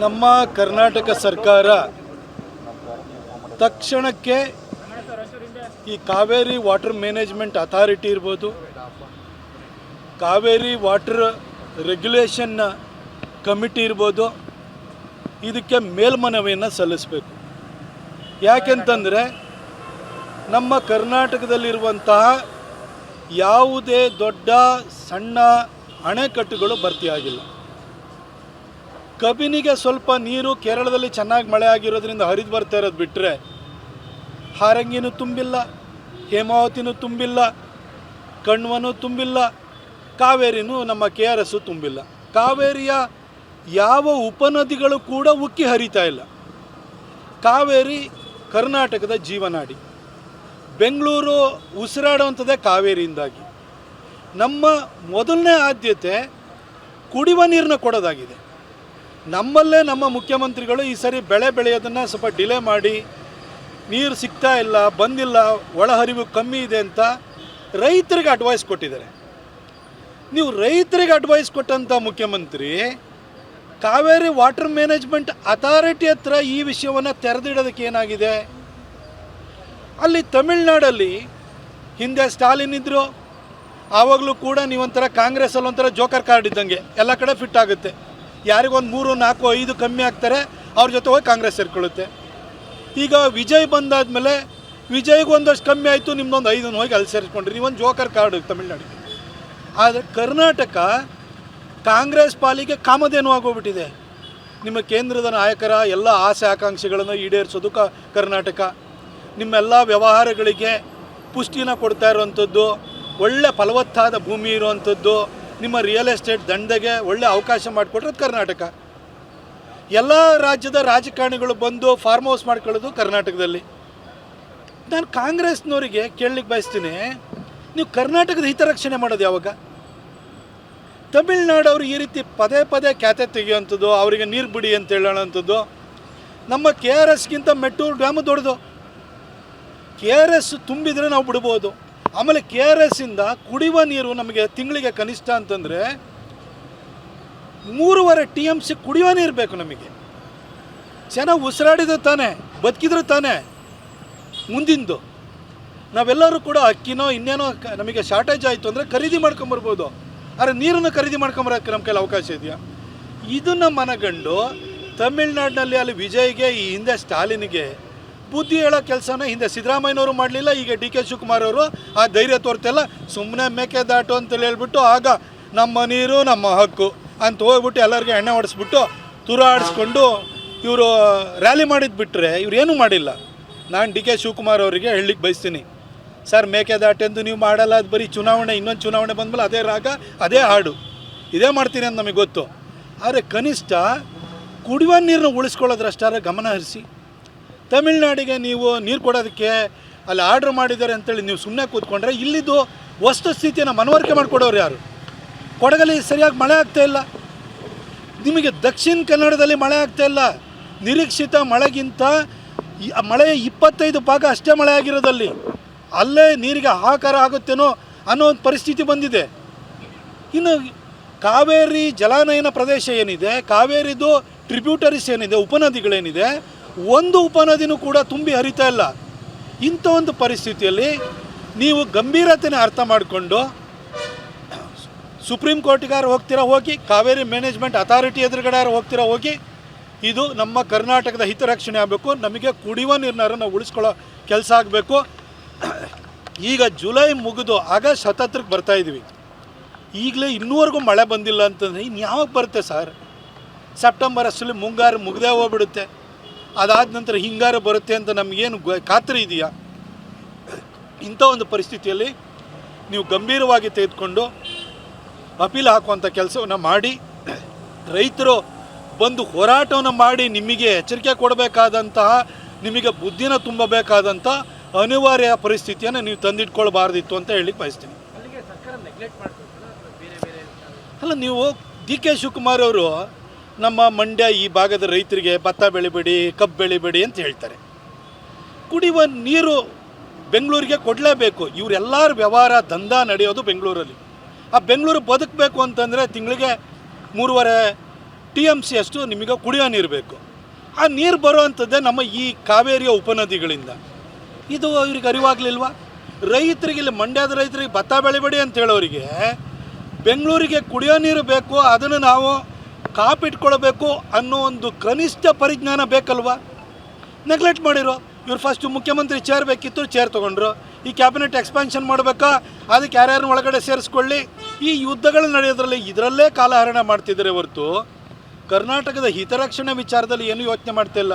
ನಮ್ಮ ಕರ್ನಾಟಕ ಸರ್ಕಾರ ತಕ್ಷಣಕ್ಕೆ ಈ ಕಾವೇರಿ ವಾಟರ್ ಮ್ಯಾನೇಜ್ಮೆಂಟ್ ಅಥಾರಿಟಿ ಇರ್ಬೋದು, ಕಾವೇರಿ ವಾಟರ್ ರೆಗ್ಯುಲೇಷನ್ ಕಮಿಟಿ ಇರ್ಬೋದು, ಇದಕ್ಕೆ ಮೇಲ್ಮನವಿಯನ್ನು ಸಲ್ಲಿಸಬೇಕು. ಯಾಕೆಂತಂದರೆ ನಮ್ಮ ಕರ್ನಾಟಕದಲ್ಲಿರುವಂತಹ ಯಾವುದೇ ದೊಡ್ಡ ಸಣ್ಣ ಅಣೆಕಟ್ಟುಗಳು ಭರ್ತಿಯಾಗಿಲ್ಲ. ಕಬಿನಿಗೆ ಸ್ವಲ್ಪ ನೀರು ಕೇರಳದಲ್ಲಿ ಚೆನ್ನಾಗಿ ಮಳೆ ಆಗಿರೋದ್ರಿಂದ ಹರಿದು ಬರ್ತಾ ಇರೋದು ಬಿಟ್ಟರೆ ಹಾರಂಗಿನೂ ತುಂಬಿಲ್ಲ, ಹೇಮಾವತಿನೂ ತುಂಬಿಲ್ಲ, ಕಣ್ವನೂ ತುಂಬಿಲ್ಲ, ಕಾವೇರಿನೂ ನಮ್ಮ KRS ತುಂಬಿಲ್ಲ. ಕಾವೇರಿಯ ಯಾವ ಉಪನದಿಗಳು ಕೂಡ ಉಕ್ಕಿ ಹರಿತಾ ಇಲ್ಲ. ಕಾವೇರಿ ಕರ್ನಾಟಕದ ಜೀವನಾಡಿ. ಬೆಂಗಳೂರು ಉಸಿರಾಡುವಂಥದ್ದೇ ಕಾವೇರಿಯಿಂದಾಗಿ. ನಮ್ಮ ಮೊದಲನೇ ಆದ್ಯತೆ ಕುಡಿಯುವ ನೀರನ್ನ ಕೊಡೋದಾಗಿದೆ. ನಮ್ಮಲ್ಲೇ ನಮ್ಮ ಮುಖ್ಯಮಂತ್ರಿಗಳು ಈ ಸರಿ ಬೆಳೆ ಬೆಳೆಯೋದನ್ನು ಸ್ವಲ್ಪ ಡಿಲೇ ಮಾಡಿ, ನೀರು ಸಿಗ್ತಾ ಇಲ್ಲ, ಬಂದಿಲ್ಲ, ಒಳಹರಿವು ಕಮ್ಮಿ ಇದೆ ಅಂತ ರೈತರಿಗೆ ಅಡ್ವೈಸ್ ಕೊಟ್ಟಿದ್ದಾರೆ. ನೀವು ರೈತರಿಗೆ ಅಡ್ವೈಸ್ ಕೊಟ್ಟಂಥ ಮುಖ್ಯಮಂತ್ರಿ ಕಾವೇರಿ ವಾಟರ್ ಮ್ಯಾನೇಜ್ಮೆಂಟ್ ಅಥಾರಿಟಿ ಹತ್ರ ಈ ವಿಷಯವನ್ನು ತೆರೆದಿಡೋದಕ್ಕೆ ಏನಾಗಿದೆ? ಅಲ್ಲಿ ತಮಿಳ್ನಾಡಲ್ಲಿ ಹಿಂದೆ ಸ್ಟಾಲಿನ್ ಇದ್ದರು, ಆವಾಗಲೂ ಕೂಡ ನೀವೊಂಥರ ಕಾಂಗ್ರೆಸ್ಸಲ್ಲಿ ಒಂಥರ ಜೋಕರ್ ಕಾರ್ಡ್ ಇದ್ದಂಗೆ ಎಲ್ಲ ಕಡೆ ಫಿಟ್ ಆಗುತ್ತೆ. ಯಾರಿಗೊಂದು 3, 4, 5 ಕಮ್ಮಿ ಆಗ್ತಾರೆ, ಅವ್ರ ಜೊತೆ ಹೋಗಿ ಕಾಂಗ್ರೆಸ್ ಸೇರ್ಕೊಳ್ಳುತ್ತೆ. ಈಗ ವಿಜಯ್ ಬಂದಾದಮೇಲೆ ವಿಜಯ್ಗೆ ಒಂದಷ್ಟು ಕಮ್ಮಿ ಆಯಿತು, ನಿಮ್ಮದೊಂದು 5 ಹೋಗಿ ಅಲ್ಲಿ ಸೇರಿಸ್ಕೊಂಡ್ರಿ. ನೀವೊಂದು ಜೋಕರ್ ಕಾರ್ಡ್ ತಮಿಳ್ನಾಡಿಗೆ. ಆದರೆ ಕರ್ನಾಟಕ ಕಾಂಗ್ರೆಸ್ ಪಾಲಿಗೆ ಕಾಮಧೇನು ಆಗೋಗ್ಬಿಟ್ಟಿದೆ. ನಿಮ್ಮ ಕೇಂದ್ರದ ನಾಯಕರ ಎಲ್ಲ ಆಸೆ ಆಕಾಂಕ್ಷೆಗಳನ್ನು ಈಡೇರಿಸೋದು ಕರ್ನಾಟಕ. ನಿಮ್ಮೆಲ್ಲ ವ್ಯವಹಾರಗಳಿಗೆ ಪುಷ್ಟಿನ ಕೊಡ್ತಾ ಇರುವಂಥದ್ದು, ಒಳ್ಳೆ ಫಲವತ್ತಾದ ಭೂಮಿ ಇರುವಂಥದ್ದು, ನಿಮ್ಮ ರಿಯಲ್ ಎಸ್ಟೇಟ್ ದಂಧೆಗೆ ಒಳ್ಳೆ ಅವಕಾಶ ಮಾಡಿಕೊಟ್ರದು ಕರ್ನಾಟಕ. ಎಲ್ಲ ರಾಜ್ಯದ ರಾಜಕಾರಣಿಗಳು ಬಂದು ಫಾರ್ಮ್ ಹೌಸ್ ಮಾಡ್ಕೊಳ್ಳೋದು ಕರ್ನಾಟಕದಲ್ಲಿ. ನಾನು ಕಾಂಗ್ರೆಸ್ನವರಿಗೆ ಕೇಳಲಿಕ್ಕೆ ಬಯಸ್ತೀನಿ, ನೀವು ಕರ್ನಾಟಕದ ಹಿತರಕ್ಷಣೆ ಮಾಡೋದು ಯಾವಾಗ? ತಮಿಳ್ನಾಡವರು ಈ ರೀತಿ ಪದೇ ಪದೇ ಖ್ಯಾತೆ ತೆಗೆಯುವಂಥದ್ದು, ಅವರಿಗೆ ನೀರು ಬಿಡಿ ಅಂತ ಹೇಳೋವಂಥದ್ದು. ನಮ್ಮ KRSಗಿಂತ ಮೆಟ್ಟೂರು ಡ್ಯಾಮು ದೊಡ್ಡದು. KRS ತುಂಬಿದರೆ ನಾವು ಬಿಡ್ಬೋದು. ಆಮೇಲೆ KRSಯಿಂದ ಕುಡಿಯುವ ನೀರು ನಮಗೆ ತಿಂಗಳಿಗೆ ಕನಿಷ್ಠ ಅಂತಂದರೆ 3.5 TMC ಕುಡಿಯುವ ನೀರು ಬೇಕು ನಮಗೆ. ಚೆನ್ನಾಗಿ ಉಸಿರಾಡಿದ್ರೆ ತಾನೇ, ಬದುಕಿದ್ರೆ ತಾನೇ ಮುಂದಿಂದು. ನಾವೆಲ್ಲರೂ ಕೂಡ ಅಕ್ಕಿನೋ ಇನ್ನೇನೋ ನಮಗೆ ಶಾರ್ಟೇಜ್ ಆಯಿತು ಅಂದರೆ ಖರೀದಿ ಮಾಡ್ಕೊಂಬರ್ಬೋದು. ಆದರೆ ನೀರನ್ನು ಖರೀದಿ ಮಾಡ್ಕೊಂಬರೋಕ್ಕೆ ನಮ್ಮ ಕೈಲಿ ಅವಕಾಶ ಇದೆಯಾ? ಇದನ್ನು ಮನಗಂಡು ತಮಿಳ್ನಾಡಿನಲ್ಲಿ ಅಲ್ಲಿ ವಿಜಯ್ಗೆ, ಈ ಹಿಂದೆ ಸ್ಟಾಲಿನ್ಗೆ ಬುದ್ಧಿ ಹೇಳೋ ಕೆಲಸನ ಹಿಂದೆ ಸಿದ್ದರಾಮಯ್ಯನವರು ಮಾಡಲಿಲ್ಲ, ಈಗ DK ಶಿವಕುಮಾರ್ ಅವರು ಆ ಧೈರ್ಯ ತೋರ್ತಿಲ್ಲ. ಸುಮ್ಮನೆ ಮೇಕೆದಾಟು ಅಂತೇಳಿ ಹೇಳ್ಬಿಟ್ಟು ಆಗ ನಮ್ಮ ನೀರು ನಮ್ಮ ಹಕ್ಕು ಅಂತ ಹೋಗ್ಬಿಟ್ಟು ಎಲ್ಲರಿಗೆ ಎಣ್ಣೆ ಹೊಡೆಸ್ಬಿಟ್ಟು ತುರಾಡಿಸ್ಕೊಂಡು ಇವರು ರ್ಯಾಲಿ ಮಾಡಿದ್ದು ಬಿಟ್ಟರೆ ಇವ್ರೇನೂ ಮಾಡಿಲ್ಲ. ನಾನು DK ಶಿವಕುಮಾರ್ ಅವರಿಗೆ ಹೇಳಲಿಕ್ಕೆ ಬಯಸ್ತೀನಿ, ಸರ್ ಮೇಕೆದಾಟೆಂದು ನೀವು ಮಾಡಲ್ಲ, ಅದು ಬರೀ ಚುನಾವಣೆ, ಇನ್ನೊಂದು ಚುನಾವಣೆ ಬಂದಮೇಲೆ ಅದೇ ರಾಗ ಅದೇ ಹಾಡು ಇದೇ ಮಾಡ್ತೀನಿ ಅಂತ ನಮಗೆ ಗೊತ್ತು. ಆದರೆ ಕನಿಷ್ಠ ಕುಡಿಯುವ ನೀರನ್ನ ಉಳಿಸ್ಕೊಳ್ಳೋದ್ರಷ್ಟಾರ ಗಮನ ಹರಿಸಿ. ತಮಿಳ್ನಾಡಿಗೆ ನೀವು ನೀರು ಕೊಡೋದಕ್ಕೆ ಅಲ್ಲಿ ಆರ್ಡ್ರ್ ಮಾಡಿದ್ದಾರೆ ಅಂತೇಳಿ ನೀವು ಸುಮ್ಮನೆ ಕೂತ್ಕೊಂಡ್ರೆ ಇಲ್ಲಿದ್ದು ವಸ್ತುಸ್ಥಿತಿಯನ್ನು ಮನವರಿಕೆ ಮಾಡಿಕೊಡೋರು ಯಾರು? ಕೊಡಗಲ್ಲಿ ಸರಿಯಾಗಿ ಮಳೆ ಆಗ್ತಾಯಿಲ್ಲ, ನಿಮಗೆ ದಕ್ಷಿಣ ಕನ್ನಡದಲ್ಲಿ ಮಳೆ ಆಗ್ತಾಯಿಲ್ಲ. ನಿರೀಕ್ಷಿತ ಮಳೆಗಿಂತ ಮಳೆ 25 ಭಾಗ ಅಷ್ಟೇ ಮಳೆ ಆಗಿರೋದಲ್ಲಿ, ಅಲ್ಲೇ ನೀರಿಗೆ ಹಾಹಾಕಾರ ಆಗುತ್ತೇನೋ ಅನ್ನೋ ಒಂದು ಪರಿಸ್ಥಿತಿ ಬಂದಿದೆ. ಇನ್ನು ಕಾವೇರಿ ಜಲಾನಯನ ಪ್ರದೇಶ ಏನಿದೆ, ಕಾವೇರಿದು ಟ್ರಿಬ್ಯೂಟರೀಸ್ ಏನಿದೆ, ಉಪನದಿಗಳೇನಿದೆ, ಒಂದು ಉಪನದಿನೂ ಕೂಡ ತುಂಬಿ ಹರಿತಾ ಇಲ್ಲ. ಇಂಥ ಒಂದು ಪರಿಸ್ಥಿತಿಯಲ್ಲಿ ನೀವು ಗಂಭೀರತೆಯನ್ನು ಅರ್ಥ ಮಾಡಿಕೊಂಡು ಸುಪ್ರೀಂ ಕೋರ್ಟಿಗಾರು ಹೋಗ್ತೀರಾ ಹೋಗಿ, ಕಾವೇರಿ ಮ್ಯಾನೇಜ್ಮೆಂಟ್ ಅಥಾರಿಟಿ ಎದುರುಗಡೆ ಹೋಗ್ತೀರಾ ಹೋಗಿ. ಇದು ನಮ್ಮ ಕರ್ನಾಟಕದ ಹಿತರಕ್ಷಣೆ ಆಗಬೇಕು. ನಮಗೆ ಕುಡಿಯುವ ನೀರನ್ನ ನಾವು ಉಳಿಸ್ಕೊಳ್ಳೋ ಕೆಲಸ ಆಗಬೇಕು. ಈಗ ಜುಲೈ ಮುಗಿದು ಆಗಸ್ಟ್ 17ಕ್ಕೆ ಬರ್ತಾಯಿದ್ವಿ, ಈಗಲೇ ಇನ್ನೂವರೆಗೂ ಮಳೆ ಬಂದಿಲ್ಲ ಅಂತಂದರೆ ಇನ್ನು ಯಾವಾಗ ಬರುತ್ತೆ ಸರ್? ಸೆಪ್ಟೆಂಬರ್ ಅಷ್ಟರಲ್ಲಿ ಮುಂಗಾರು ಮುಗ್ದೇ ಹೋಗ್ಬಿಡುತ್ತೆ. ಅದಾದ ನಂತರ ಹಿಂಗಾರು ಬರುತ್ತೆ ಅಂತ ನಮಗೇನು ಖಾತ್ರಿ ಇದೆಯಾ? ಇಂಥ ಒಂದು ಪರಿಸ್ಥಿತಿಯಲ್ಲಿ ನೀವು ಗಂಭೀರವಾಗಿ ತೆಗೆದುಕೊಂಡು ಅಪೀಲ್ ಹಾಕುವಂಥ ಕೆಲಸವನ್ನು ಮಾಡಿ, ರೈತರು ಬಂದು ಹೋರಾಟವನ್ನು ಮಾಡಿ ನಿಮಗೆ ಎಚ್ಚರಿಕೆ ಕೊಡಬೇಕಾದಂತಹ, ನಿಮಗೆ ಬುದ್ಧಿನ ತುಂಬಬೇಕಾದಂಥ ಅನಿವಾರ್ಯ ಪರಿಸ್ಥಿತಿಯನ್ನು ನೀವು ತಂದಿಟ್ಕೊಳ್ಬಾರ್ದಿತ್ತು ಅಂತ ಹೇಳಲಿಕ್ಕೆ ಬಯಸ್ತೀನಿ. ಅಲ್ಲ, ನೀವು DK ಶಿವಕುಮಾರ್ ಅವರು ನಮ್ಮ ಮಂಡ್ಯ ಈ ಭಾಗದ ರೈತರಿಗೆ ಭತ್ತ ಬೆಳಿಬೇಡಿ, ಕಬ್ಬು ಬೆಳಿಬೇಡಿ ಅಂತ ಹೇಳ್ತಾರೆ. ಕುಡಿಯುವ ನೀರು ಬೆಂಗಳೂರಿಗೆ ಕೊಡಲೇಬೇಕು. ಇವರೆಲ್ಲರ ವ್ಯವಹಾರ ದಂಧ ನಡೆಯೋದು ಬೆಂಗಳೂರಲ್ಲಿ. ಆ ಬೆಂಗಳೂರು ಬದುಕಬೇಕು ಅಂತಂದರೆ ತಿಂಗಳಿಗೆ 3.5 TMC ಅಷ್ಟು ನಿಮಗೆ ಕುಡಿಯೋ ನೀರು ಬೇಕು. ಆ ನೀರು ಬರುವಂಥದ್ದೇ ನಮ್ಮ ಈ ಕಾವೇರಿಯ ಉಪನದಿಗಳಿಂದ. ಇದು ಇವ್ರಿಗೆ ಅರಿವಾಗಲಿಲ್ವಾ? ರೈತರಿಗೆ, ಇಲ್ಲಿ ಮಂಡ್ಯದ ರೈತರಿಗೆ ಭತ್ತ ಬೆಳಿಬೇಡಿ ಅಂತ ಹೇಳೋರಿಗೆ ಬೆಂಗಳೂರಿಗೆ ಕುಡಿಯೋ ನೀರು ಬೇಕು, ಅದನ್ನು ನಾವು ಕಾಪಿಟ್ಕೊಳ್ಬೇಕು ಅನ್ನೋ ಒಂದು ಕನಿಷ್ಠ ಪರಿಜ್ಞಾನ ಬೇಕಲ್ವಾ? ನೆಗ್ಲೆಕ್ಟ್ ಮಾಡಿರೋ. ಇವ್ರು ಫಸ್ಟು ಮುಖ್ಯಮಂತ್ರಿ ಚೇರ್ ಬೇಕಿತ್ತು, ಚೇರ್ ತೊಗೊಂಡ್ರು. ಈ ಕ್ಯಾಬಿನೆಟ್ ಎಕ್ಸ್ಪಾನ್ಷನ್ ಮಾಡಬೇಕಾ, ಅದಕ್ಕೆ ಯಾರ್ಯಾರನ್ನ ಒಳಗಡೆ ಸೇರಿಸ್ಕೊಳ್ಳಿ. ಈ ಯುದ್ಧಗಳು ನಡೆಯೋದ್ರಲ್ಲಿ ಇದರಲ್ಲೇ ಕಾಲಹರಣ ಮಾಡ್ತಿದ್ದಾರೆ ಹೊರತು ಕರ್ನಾಟಕದ ಹಿತರಕ್ಷಣೆ ವಿಚಾರದಲ್ಲಿ ಏನೂ ಯೋಚನೆ ಮಾಡ್ತಿಲ್ಲ.